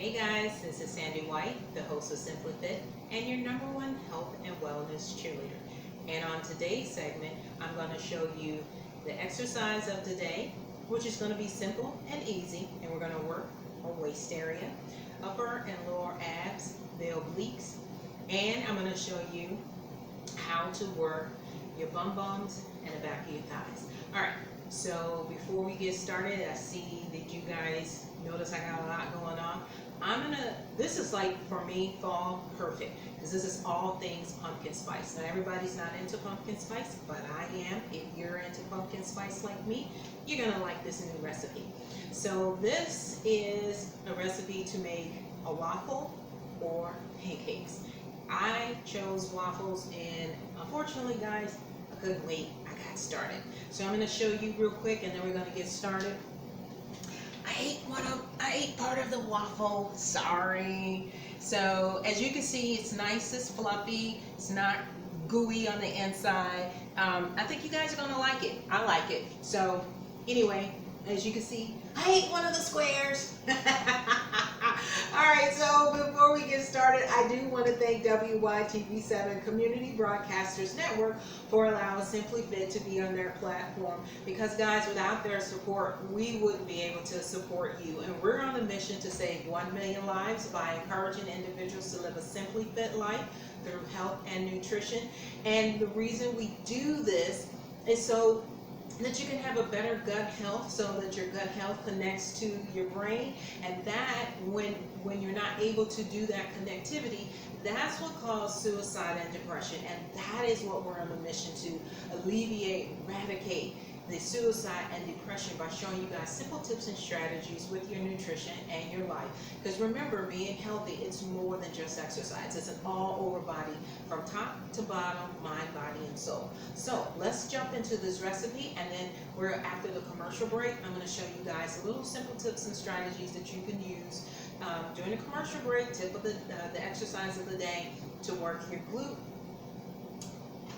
Hey guys, this is Sandy White, the host of Simply Fit, and your #1 health and wellness cheerleader. And on today's segment, I'm going to show you the exercise of the day, which is going to be simple and easy, and we're going to work our waist area, upper and lower abs, the obliques, and I'm going to show you how to work your bums and the back of your thighs. All right, so before we get started, I see that you guys notice I got a lot going on. This is like, for me, fall perfect, because this is all things pumpkin spice. Now, everybody's not into pumpkin spice, but I am. If you're into pumpkin spice like me, you're gonna like this new recipe. So this is a recipe to make a waffle or pancakes. I chose waffles, and unfortunately, guys, I couldn't wait. I got started. So I'm gonna show you real quick, and then we're gonna get started. I ate part of the waffle, sorry. So as you can see, it's nice, it's fluffy, it's not gooey on the inside. I think you guys are gonna like it. I like it. So anyway, as you can see, I ate one of the squares. Alright, so before we get started, I do want to thank WYTV7 Community Broadcasters Network for allowing Simply Fit to be on their platform, because guys, without their support, we wouldn't be able to support you. And we're on a mission to save 1 million lives by encouraging individuals to live a Simply Fit life through health and nutrition. And the reason we do this is so that you can have a better gut health, so that your gut health connects to your brain, and that when you're not able to do that connectivity, that's what causes suicide and depression. And that is what we're on a mission to alleviate, eradicate the suicide and depression, by showing you guys simple tips and strategies with your nutrition and your life. Because remember, being healthy, it's more than just exercise. It's an all-over body, from top to bottom, mind, body, and soul. So let's jump into this recipe, and then after the commercial break, I'm going to show you guys a little simple tips and strategies that you can use during the commercial break. Tip of the exercise of the day to work your glute,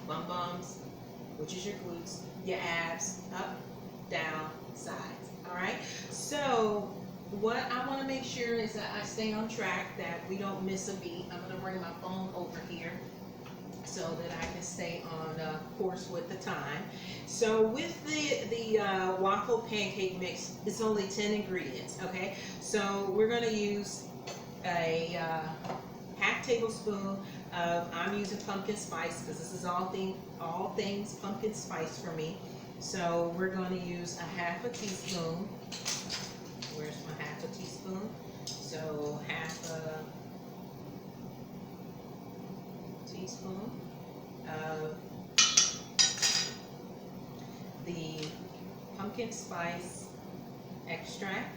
bums, which is your glutes, your abs, up, down, sides. All right. So what I want to make sure is that I stay on track, that we don't miss a beat. I'm going to bring my phone over here so that I can stay on course with the time. So with the waffle pancake mix, it's only 10 ingredients. Okay. So we're going to use a half tablespoon of, I'm using pumpkin spice, because this is all things pumpkin spice for me. So we're going to use a half a teaspoon. Where's my half a teaspoon? So half a teaspoon of the pumpkin spice extract,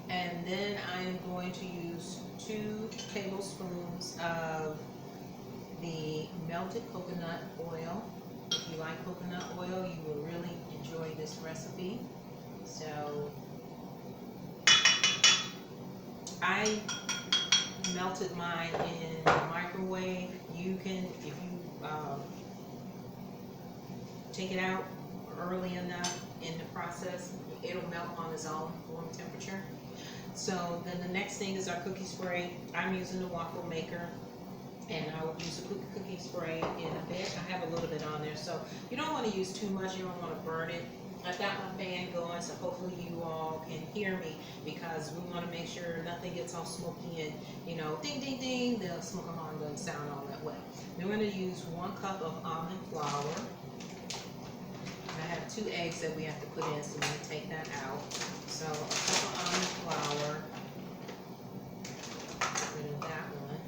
and then I am going to use 2 tablespoons of the melted coconut oil. If you like coconut oil, you will really enjoy this recipe. So I melted mine in the microwave. You can, if you take it out early enough in the process, it'll melt on its own, room temperature. So then the next thing is our cookie spray. I'm using the waffle maker, and I will use a cookie spray in a bit. I have a little bit on there, so you don't want to use too much. You don't want to burn it. I've got my fan going, so hopefully you all can hear me, because we want to make sure nothing gets all smoky and, you know, ding, ding, ding, the smoke alarm doesn't sound all that well. Then we're going to use 1 cup of almond flour. I have 2 eggs that we have to put in, so we're going to take that out. So a cup of almond flour. Put in that one.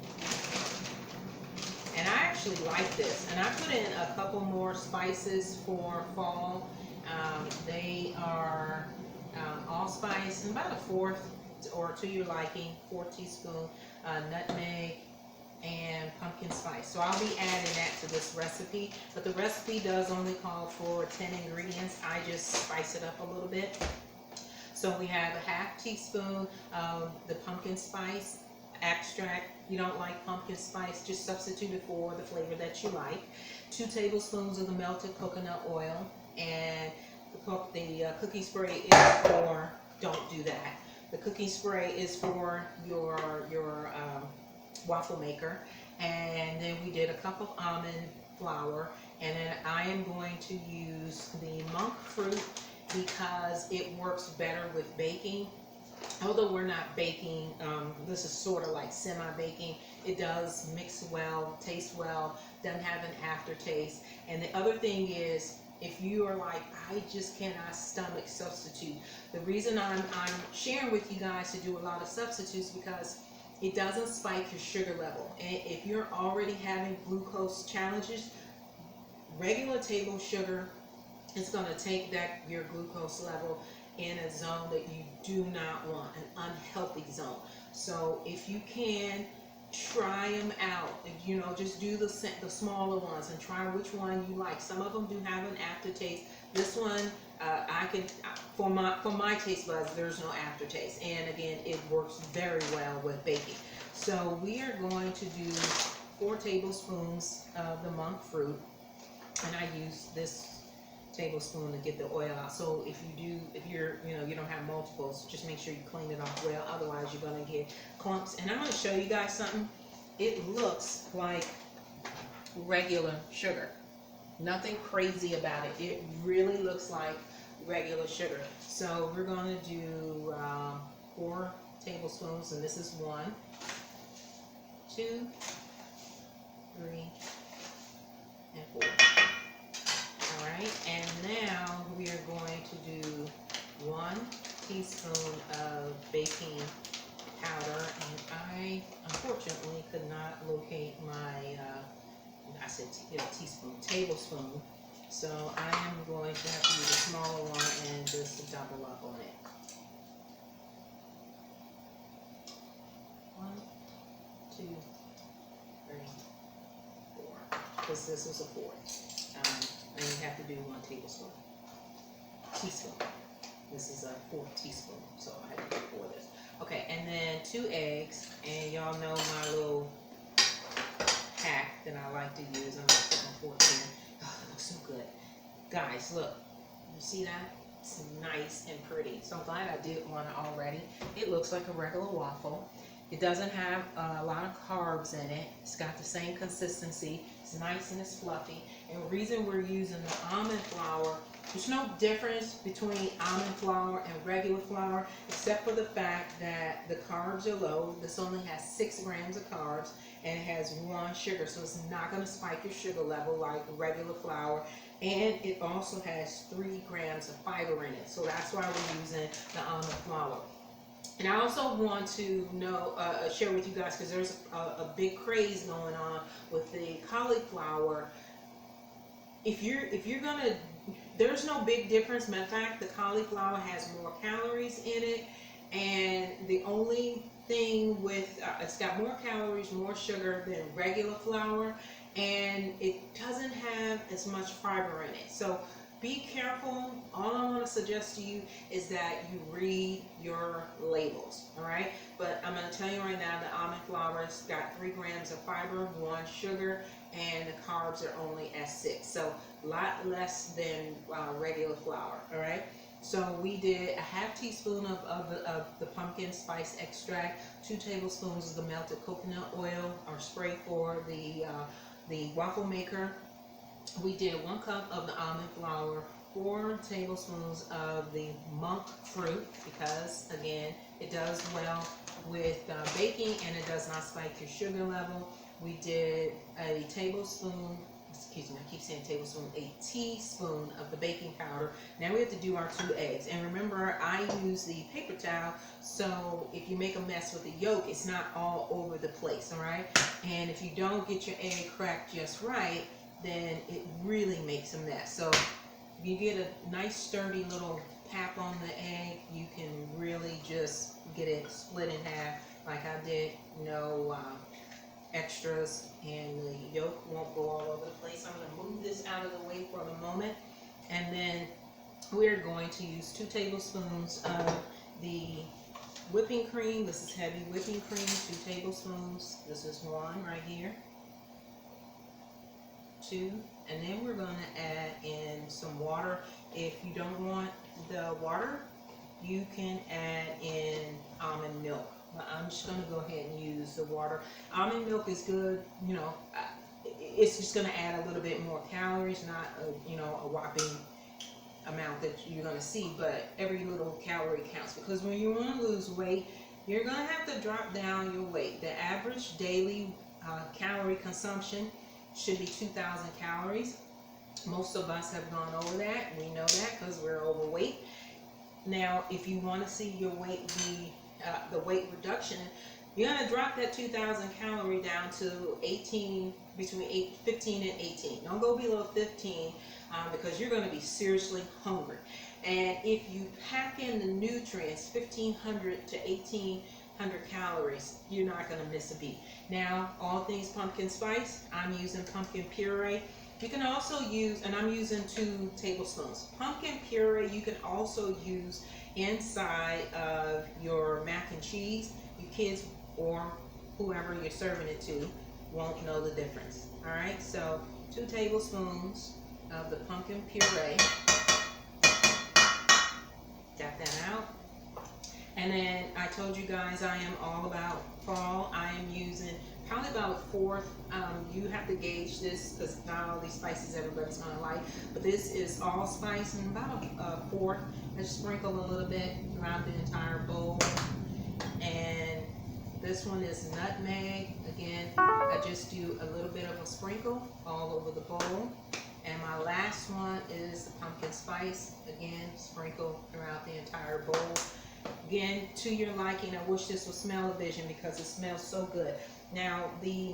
And I actually like this. And I put in a couple more spices for fall. They are allspice, and about a 1/4, or to your liking, 4 teaspoon nutmeg, and pumpkin spice. So I'll be adding that to this recipe, but the recipe does only call for 10 ingredients. I just spice it up a little bit. So we have a half teaspoon of the pumpkin spice extract. If you don't like pumpkin spice, just substitute it for the flavor that you like. 2 tablespoons of the melted coconut oil, and the cookie spray is for, don't do that. The cooking spray is for your waffle maker. And then we did a cup of almond flour, and then I am going to use the monk fruit because it works better with baking. Although we're not baking, this is sort of like semi-baking. It does mix well, taste well, doesn't have an aftertaste. And the other thing is, if you are like, I just cannot stomach substitute, the reason I'm sharing with you guys to do a lot of substitutes because it doesn't spike your sugar level. And if you're already having glucose challenges, regular table sugar is going to take your glucose level in a zone that you do not want, an unhealthy zone. So if you can, try them out. You know, just do the smaller ones and try which one you like. Some of them do have an aftertaste. This one, I can, for my taste buds, there's no aftertaste. And again, it works very well with baking. So we are going to do 4 tablespoons of the monk fruit, and I use this tablespoon to get the oil out. So if you don't have multiples, just make sure you clean it off well, otherwise you're going to get clumps. And I'm going to show you guys something. It looks like regular sugar, nothing crazy about it. It really looks like regular sugar. So we're going to do 4 tablespoons, and this is 1, 2, 3, and 4. Alright, and now we are going to do 1 teaspoon of baking powder, and I unfortunately could not locate my, I said tablespoon, so I am going to have to use a smaller one and just double up on it. 1, 2, 3, 4, because this is a 4. And you have to do 1 teaspoon. This is a 4th teaspoon, so I have to do 4 of this. Okay, and then 2 eggs, and y'all know my little hack that I like to use. I'm gonna put my fork in. Oh, it looks so good, guys. Look, you see that? It's nice and pretty. So I'm glad I did one already. It looks like a regular waffle. It doesn't have a lot of carbs in it. It's got the same consistency. It's nice and it's fluffy. And the reason we're using the almond flour, there's no difference between almond flour and regular flour, except for the fact that the carbs are low. This only has 6 grams of carbs, and it has 1 sugar, so it's not going to spike your sugar level like regular flour. And it also has 3 grams of fiber in it, so that's why we're using the almond flour. And I also want to share with you guys, because there's a big craze going on with the cauliflower. If you're gonna, there's no big difference. Matter of fact, the cauliflower has more calories in it, and the only thing with it's got more calories, more sugar than regular flour, and it doesn't have as much fiber in it. So be careful. All I want to suggest to you is that you read your labels, all right? But I'm going to tell you right now, the almond flour has got 3 grams of fiber, 1 sugar, and the carbs are only at 6. So a lot less than regular flour, all right? So we did a ½ teaspoon of the pumpkin spice extract, 2 tablespoons of the melted coconut oil or spray for the waffle maker. We did 1 cup of the almond flour, 4 tablespoons of the monk fruit, because again, it does well with baking and it does not spike your sugar level. We did a tablespoon, excuse me, I keep saying tablespoon, a teaspoon of the baking powder. Now we have to do our 2 eggs. And remember, I use the paper towel, so if you make a mess with the yolk, it's not all over the place, all right? And if you don't get your egg cracked just right, then it really makes a mess. So if you get a nice sturdy little pap on the egg, you can really just get it split in half like I did. No extras, and the yolk won't go all over the place. I'm going to move this out of the way for the moment, and then we're going to use 2 tablespoons of the whipping cream. This is heavy whipping cream, 2 tablespoons. This is 1 right here. 2, and then we're going to add in some water. If you don't want the water, you can add in almond milk. But I'm just going to go ahead and use the water. Almond milk is good, you know, it's just going to add a little bit more calories, not a, you know, a whopping amount that you're going to see, but every little calorie counts, because when you want to lose weight, you're going to have to drop down your weight. The average daily calorie consumption should be 2,000 calories. Most of us have gone over that. We know that because we're overweight. Now, if you want to see your weight be the weight reduction, you're going to drop that 2,000 calorie down to 18, between 15 and 18. Don't go below 15 because you're going to be seriously hungry. And if you pack in the nutrients, 1,500 to 1,800 calories, you're not going to miss a beat. Now, all things pumpkin spice, I'm using pumpkin puree. You can also use, and I'm using 2 tablespoons. Pumpkin puree you can also use inside of your mac and cheese. Your kids or whoever you're serving it to won't know the difference. All right, so 2 tablespoons of the pumpkin puree. Got that out. And then I told you guys I am all about fall. I am using probably about a fourth. You have to gauge this because not all these spices everybody's going to like. But this is allspice and about a fourth. I just sprinkle a little bit throughout the entire bowl. And this one is nutmeg. Again, I just do a little bit of a sprinkle all over the bowl. And my last one is the pumpkin spice. Again, sprinkle throughout the entire bowl. Again, to your liking. I wish this was smell-o-vision because it smells so good. Now, the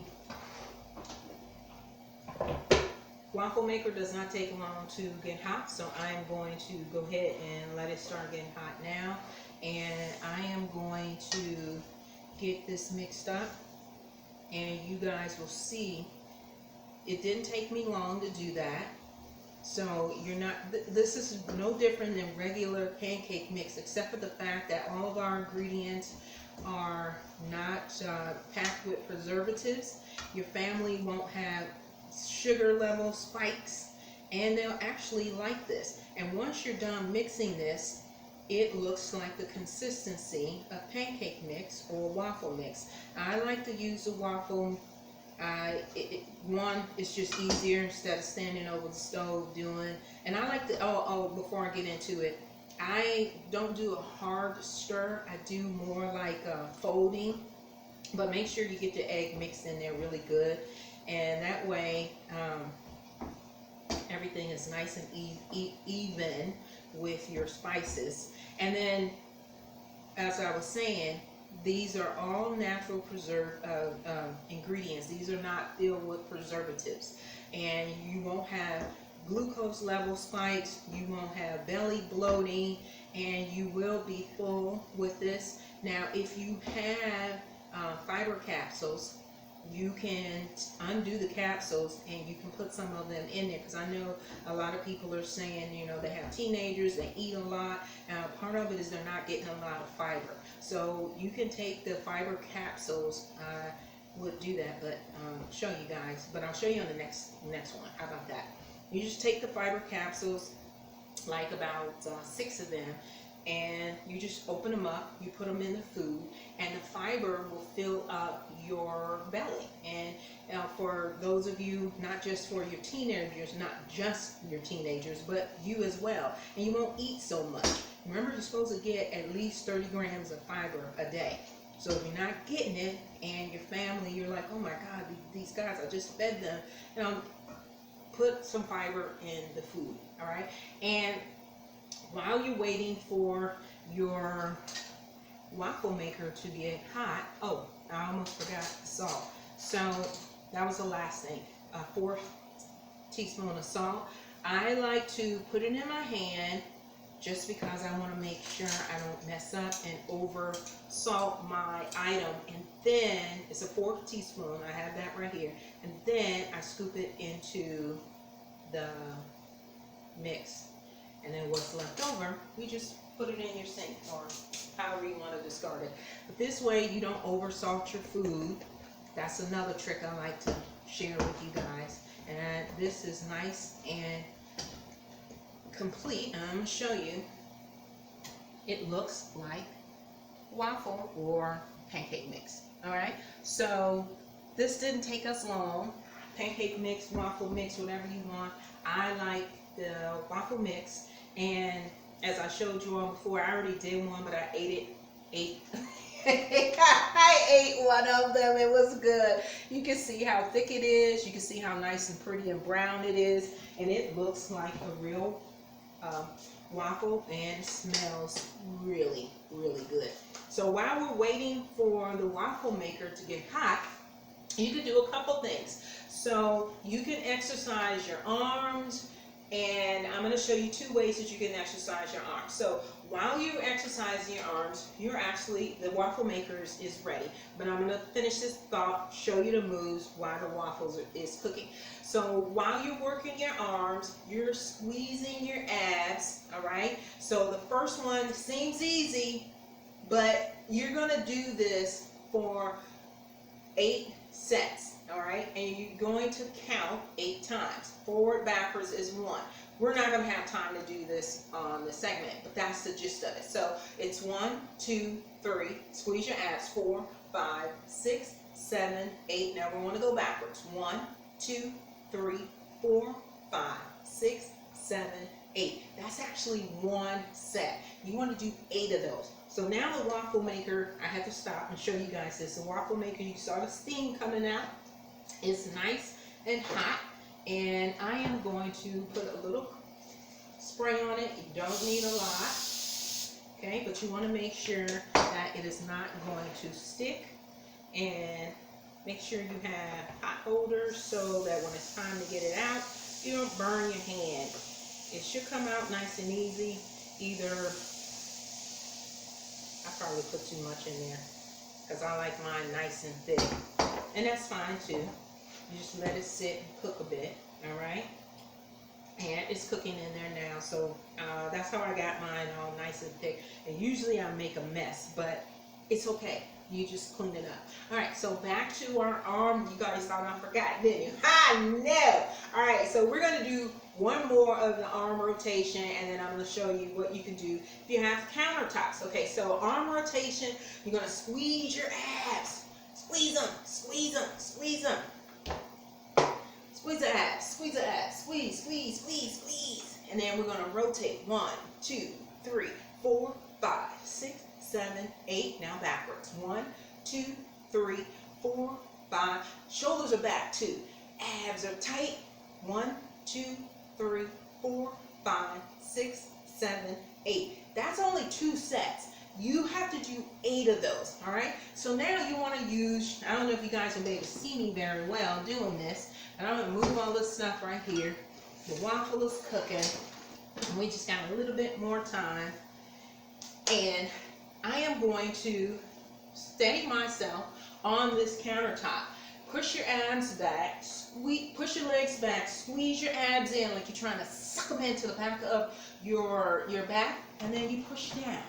waffle maker does not take long to get hot, so I am going to go ahead and let it start getting hot now. And I am going to get this mixed up, and you guys will see it didn't take me long to do that. So you're not, this is no different than regular pancake mix, except for the fact that all of our ingredients are not packed with preservatives. Your family won't have sugar level spikes, and they'll actually like this. And once you're done mixing this, it looks like the consistency of pancake mix or waffle mix. I like to use the waffle. One, it's just easier instead of standing over the stove doing. And I like to, before I get into it, I don't do a hard stir. I do more like folding. But make sure you get the egg mixed in there really good. And that way, everything is nice and even with your spices. And then, as I was saying, these are all natural ingredients. These are not filled with preservatives. And you won't have glucose level spikes, you won't have belly bloating, and you will be full with this. Now, if you have fiber capsules, you can undo the capsules and you can put some of them in there, because I know a lot of people are saying, you know, they have teenagers, they eat a lot. Part of it is they're not getting a lot of fiber. So you can take the fiber capsules. I would do that, but show you guys. But I'll show you on the next one. How about that? You just take the fiber capsules, like about 6 of them, and you just open them up, you put them in the food, and the fiber will fill up your belly. And for those of you, not just for your teenagers, not just your teenagers, but you as well, and you won't eat so much. Remember, you're supposed to get at least 30 grams of fiber a day. So if you're not getting it, and your family, you're like, oh my God, these guys, I just fed them, you know, put some fiber in the food, all right? And while you're waiting for your waffle maker to get hot, oh, I almost forgot the salt. So that was the last thing, a 4th teaspoon of salt. I like to put it in my hand just because I want to make sure I don't mess up and over salt my item. And then it's a 4th teaspoon, I have that right here, and then I scoop it into the mix. And then what's left over, you just put it in your sink or however you want to discard it. But this way you don't over salt your food. That's another trick I like to share with you guys. And this is nice and complete. And I'm going to show you. it looks like waffle or pancake mix. All right, so this didn't take us long. Pancake mix, waffle mix, whatever you want. I like the waffle mix, and as I showed you all before, I already did one, but I ate I ate one of them. It was good. You can see how thick it is. You can see how nice and pretty and brown it is, and it looks like a real waffle and smells really, really good. So while we're waiting for the waffle maker to get hot, you can do a couple things. So you can exercise your arms, and I'm going to show you 2 ways that you can exercise your arms. So while you're exercising your arms, the waffle maker is ready. But I'm going to finish this thought, show you the moves while the waffles is cooking. So while you're working your arms, you're squeezing your abs, all right? So the first one seems easy, but you're going to do this for 8 sets, all right? And you're going to count 8 times. Forward, backwards is 1. We're not going to have time to do this on the segment, but that's the gist of it. So it's 1, 2, 3. Squeeze your abs. 4, 5, 6, 7, 8. Now we want to go backwards. 1, 2, 3, 4, 5, 6, 7, 8. That's actually 1 set. You want to do 8 of those. So now the waffle maker, I have to stop and show you guys this. The waffle maker, you saw the steam coming out. It's nice and hot. And I am going to put a little spray on it. You don't need a lot. Okay, but you want to make sure that it is not going to stick. And make sure you have hot holders so that when it's time to get it out, you don't burn your hand. It should come out nice and easy. Either, I probably put too much in there because I like mine nice and thick. And that's fine too. You just let it sit and cook a bit, all right? And it's cooking in there now, so that's how I got mine all nice and thick. And usually I make a mess, but it's okay. You just clean it up. All right, so back to our arm. You guys thought I forgot, didn't you? I know. All right, so we're going to do one more of the arm rotation, and then I'm going to show you what you can do if you have countertops. Okay, so arm rotation, you're going to squeeze your abs. Squeeze them, squeeze them, squeeze them. Squeeze the abs, squeeze the abs, squeeze, squeeze, squeeze, squeeze. And then we're going to rotate. 1, 2, 3, 4, 5, 6, 7, 8. Now backwards. 1, 2, 3, 4, 5. Shoulders are back too. Abs are tight. 1, 2, 3, 4, 5, 6, 7, 8. That's only 2 sets. You have to do 8 of those, all right? So now you want to use, I don't know if you guys will be able to see me very well doing this, and I'm going to move all this stuff right here. The waffle is cooking, and we just got a little bit more time. And I am going to steady myself on this countertop. Push your abs back, push your legs back, squeeze your abs in like you're trying to suck them into the back of your back, and then you push down.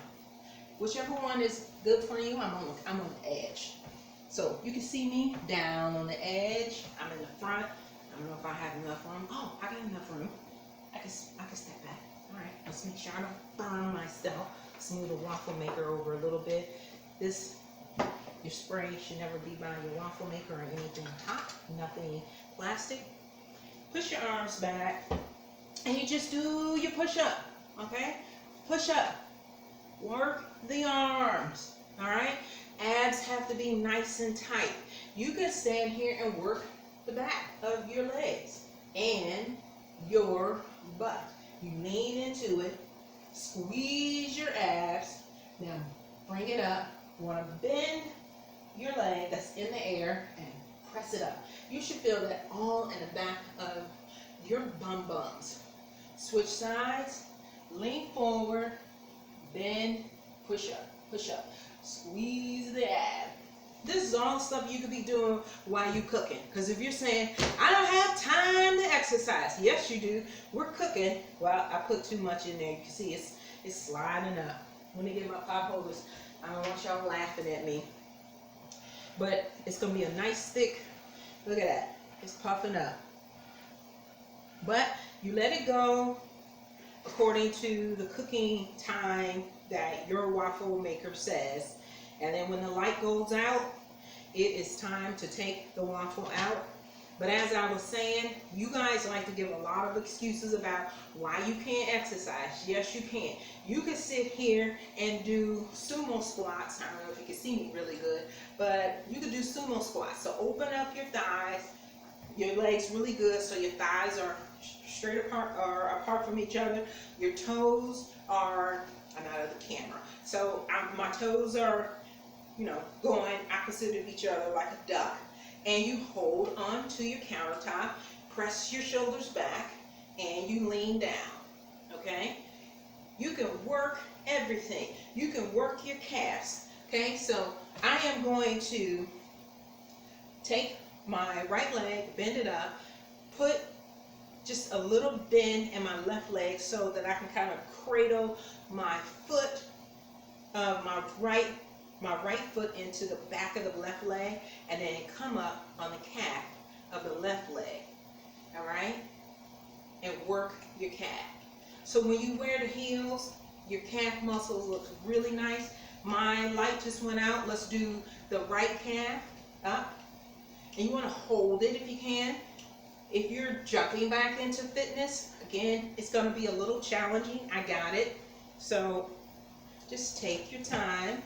Whichever one is good for you, I'm on the edge. So you can see me down on the edge. I'm in the front. I don't know if I have enough room. Oh, I got enough room. I can step back. All right, let's make sure I don't burn myself. Smooth the waffle maker over a little bit. Your spray should never be by your waffle maker or anything hot, nothing plastic. Push your arms back, and you just do your push-up, okay? Push up. Work the arms, all right? Abs have to be nice and tight. You can stand here and work the back of your legs and your butt. You lean into it, squeeze your abs. Now bring it up. You want to bend your leg that's in the air and press it up. You should feel that all in the back of your bums. Switch sides, lean forward, bend, push up, squeeze the ab. This is all the stuff you could be doing while you're cooking. Because if you're saying, I don't have time to exercise. Yes, you do. We're cooking. Well, I put too much in there. You can see it's sliding up. Let me get my pop holders. I don't want y'all laughing at me. But it's going to be a nice thick, look at that. It's puffing up. But you let it go according to the cooking time that your waffle maker says. And then when the light goes out, it is time to take the waffle out. But as I was saying, you guys like to give a lot of excuses about why you can't exercise. Yes, you can. You can sit here and do sumo squats. I don't know if you can see me really good, but you can do sumo squats. So open up your thighs, your legs really good, so your thighs are straight apart or apart from each other. Your toes are, I'm out of the camera. So my toes are, going opposite of each other like a duck. And you hold on to your countertop, press your shoulders back, and you lean down, okay? You can work everything. You can work your calves, okay? So I am going to take my right leg, bend it up, put just a little bend in my left leg so that I can kind of cradle my foot, my right foot into the back of the left leg, and then come up on the calf of the left leg, all right? And work your calf. So when you wear the heels, your calf muscles look really nice. My light just went out. Let's do the right calf up. And you want to hold it if you can. If you're jumping back into fitness, again, it's going to be a little challenging. I got it. So just take your time.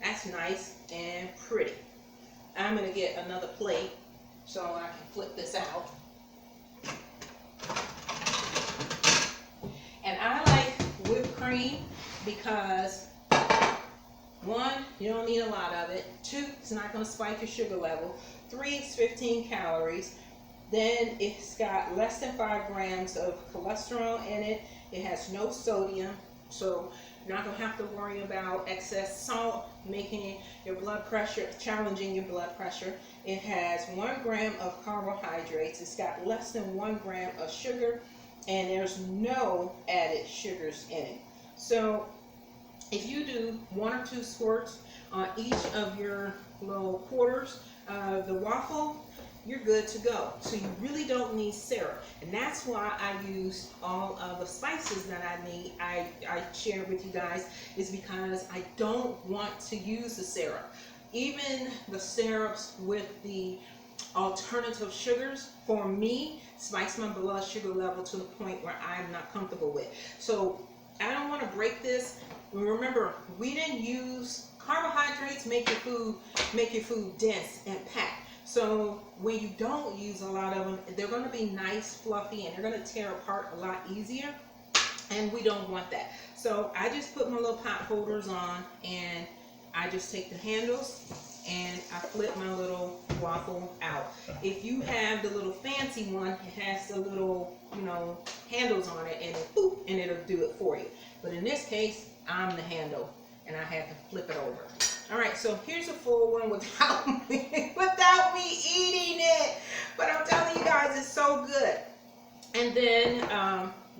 That's nice and pretty. I'm going to get another plate so I can flip this out. And I like whipped cream because, one, you don't need a lot of it. Two, it's not going to spike your sugar level. Three, it's 15 calories. Then it's got less than 5 grams of cholesterol in it. It has no sodium, so you're not going to have to worry about excess salt making your blood pressure, challenging your blood pressure. It has 1 gram of carbohydrates. It's got less than 1 gram of sugar, and there's no added sugars in it. So if you do 1 or 2 squirts on each of your little quarters of the waffle, you're good to go. So you really don't need syrup. And that's why I use all of the spices that I need, I share with you guys, is because I don't want to use the syrup. Even the syrups with the alternative sugars, for me, spikes my blood sugar level to the point where I'm not comfortable with. So I don't want to break this. Remember, we didn't use carbohydrates, make your food dense and packed. So when you don't use a lot of them, they're going to be nice, fluffy, and they're going to tear apart a lot easier, and we don't want that. So I just put my little pot holders on, and I just take the handles and I flip my little waffle out. If you have the little fancy one, it has the little, handles on it, and it, boop, and it'll do it for you. But in this case, I'm the handle, and I have to flip it over. All right, so here's a full one without me eating it. But I'm telling you guys, it's so good. And then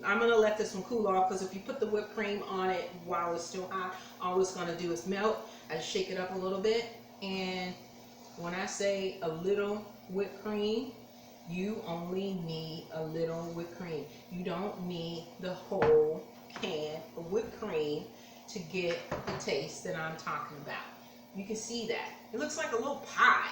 I'm going to let this one cool off, because if you put the whipped cream on it while it's still hot, all it's going to do is melt. I just shake it up a little bit. And when I say a little whipped cream, you only need a little whipped cream. You don't need the whole can of whipped cream to get the taste that I'm talking about. You can see that. It looks like a little pie.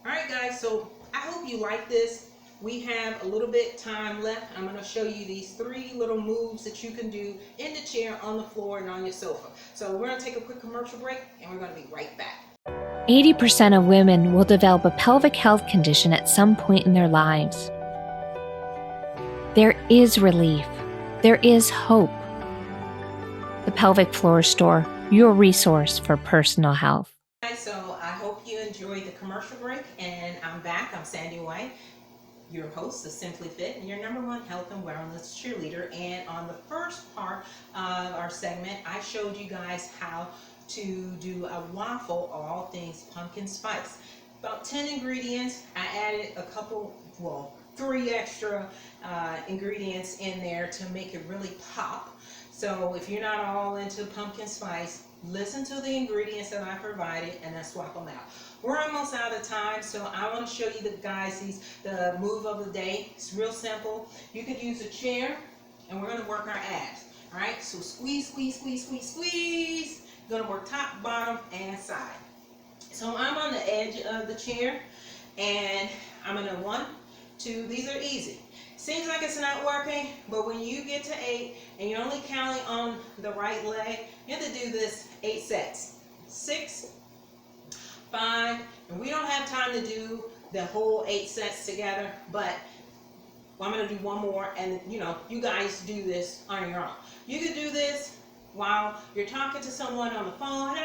All right, guys, so I hope you like this. We have a little bit time left. I'm going to show you these 3 little moves that you can do in the chair, on the floor, and on your sofa. So we're going to take a quick commercial break, and we're going to be right back. 80% of women will develop a pelvic health condition at some point in their lives. There is relief. There is hope. The Pelvic Floor Store, your resource for personal health. So I hope you enjoyed the commercial break, and I'm back. I'm Sandy White, your host of Simply Fit, and your #1 health and wellness cheerleader. And on the first part of our segment, I showed you guys how to do a waffle, all things pumpkin spice. About 10 ingredients. I added a couple, 3 extra ingredients in there to make it really pop. So if you're not all into pumpkin spice, listen to the ingredients that I provided and then swap them out. We're almost out of time, so I want to show you the move of the day. It's real simple. You could use a chair, and we're going to work our abs. All right, so squeeze, squeeze, squeeze, squeeze, squeeze. You're gonna work top, bottom, and side. So I'm on the edge of the chair, and I'm gonna 1, 2, these are easy. Seems like it's not working, but when you get to 8 and you're only counting on the right leg, you have to do this 8 sets. 6, 5, and we don't have time to do the whole 8 sets together, but I'm going to do one more, and you guys do this on your own. You can do this while you're talking to someone on the phone,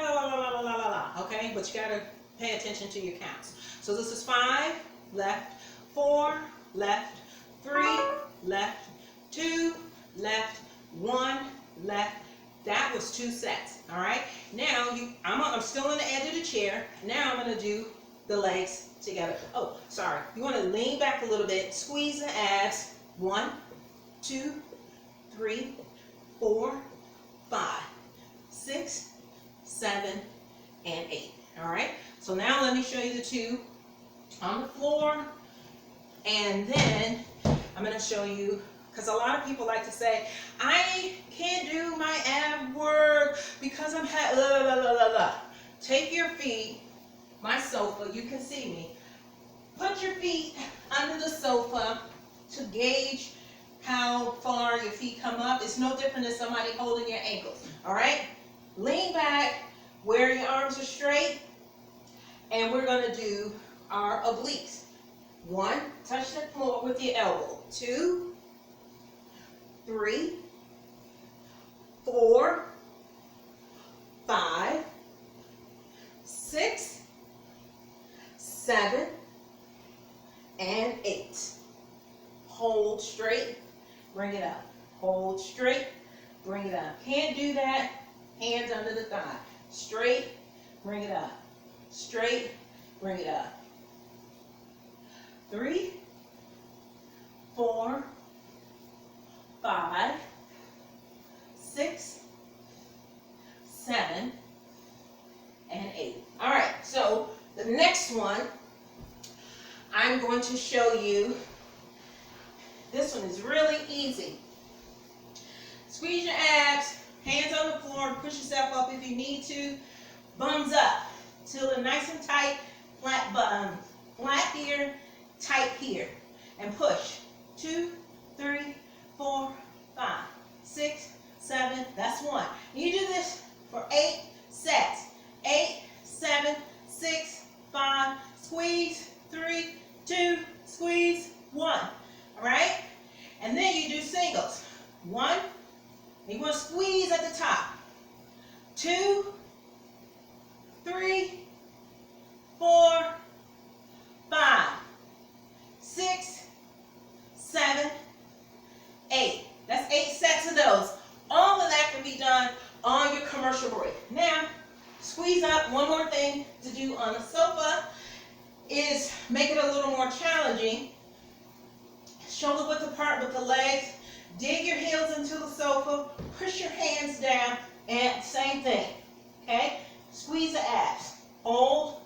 okay? But you got to pay attention to your counts. So this is 5, left, 4, left, 3, left, 2, left, 1, left. That was 2 sets, all right? Now, I'm still on the edge of the chair. Now I'm going to do the legs together. Oh, sorry. You want to lean back a little bit, squeeze the abs. 1, 2, 3, 4, 5, 6, 7, and 8. All right? So now let me show you the 2 on the floor, and then I'm going to show you, because a lot of people like to say, I can't do my ab work because I'm Take your feet, my sofa, you can see me. Put your feet under the sofa to gauge how far your feet come up. It's no different than somebody holding your ankles, all right? Lean back where your arms are straight, and we're gonna do our obliques. 1, touch the floor with your elbow. 2, 3, 4, 5, 6, 7, and 8. Hold straight, bring it up. Hold straight, bring it up. Can't do that, hands under the thigh. Straight, bring it up. Straight, bring it up. 3, 4, 5, 6, 7, and 8. All right, so the next one, I'm going to show you. This one is really easy. Squeeze your abs, hands on the floor, push yourself up if you need to. Bums up till they're nice and tight, flat bottom, flat here, tight here, and push. 2, 3, 4, 5, 6, 7. That's 1. You do this for 8 sets. 8, 7, 6, 5. Squeeze. 3, 2. Squeeze. 1. All right? And then you do singles. 1. You want to squeeze at the top. 2, 3, 4, 5, 6, 7, 8. That's 8 sets of those. All of that can be done on your commercial break. Now, squeeze up. One more thing to do on the sofa is make it a little more challenging. Shoulder width apart with the legs. Dig your heels into the sofa. Push your hands down. And same thing. Okay? Squeeze the abs. Hold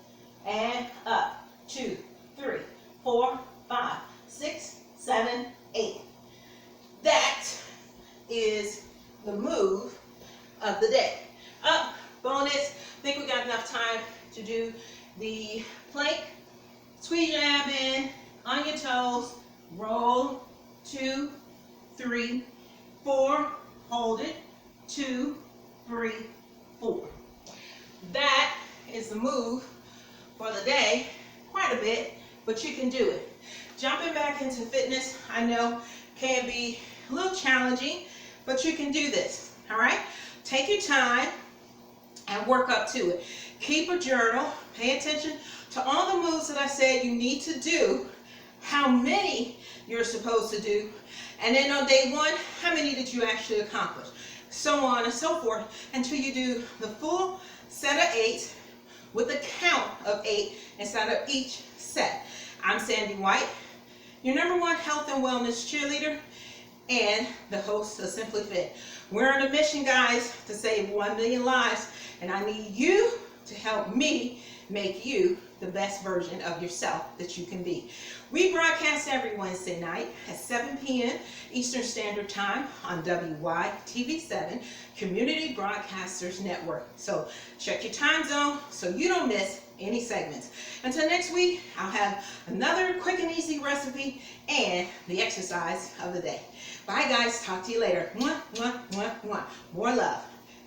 and up. 2, 3, 4, 5, 6, 7, 8. That is the move of the day. Up, bonus. I think we got enough time to do the plank. Squeeze your ab in on your toes. Roll. 2, 3, 4. Hold it. 2, 3, 4. That is the move for the day. Quite a bit, but you can do it. Jumping back into fitness, I know, can be a little challenging, but you can do this, all right? Take your time and work up to it. Keep a journal. Pay attention to all the moves that I said you need to do, how many you're supposed to do, and then on day 1, how many did you actually accomplish? So on and so forth until you do the full set of 8 with a count of 8 inside of each set. I'm Sandy White, your #1 health and wellness cheerleader and the host of Simply Fit. We're on a mission, guys, to save 1 million lives, and I need you to help me make you the best version of yourself that you can be. We broadcast every Wednesday night at 7 p.m. Eastern Standard Time on WYTV7 Community Broadcasters Network. So check your time zone so you don't miss any segments. Until next week, I'll have another quick and easy recipe and the exercise of the day. Bye guys, talk to you later. Mwah, mwah, mwah, mwah. More love.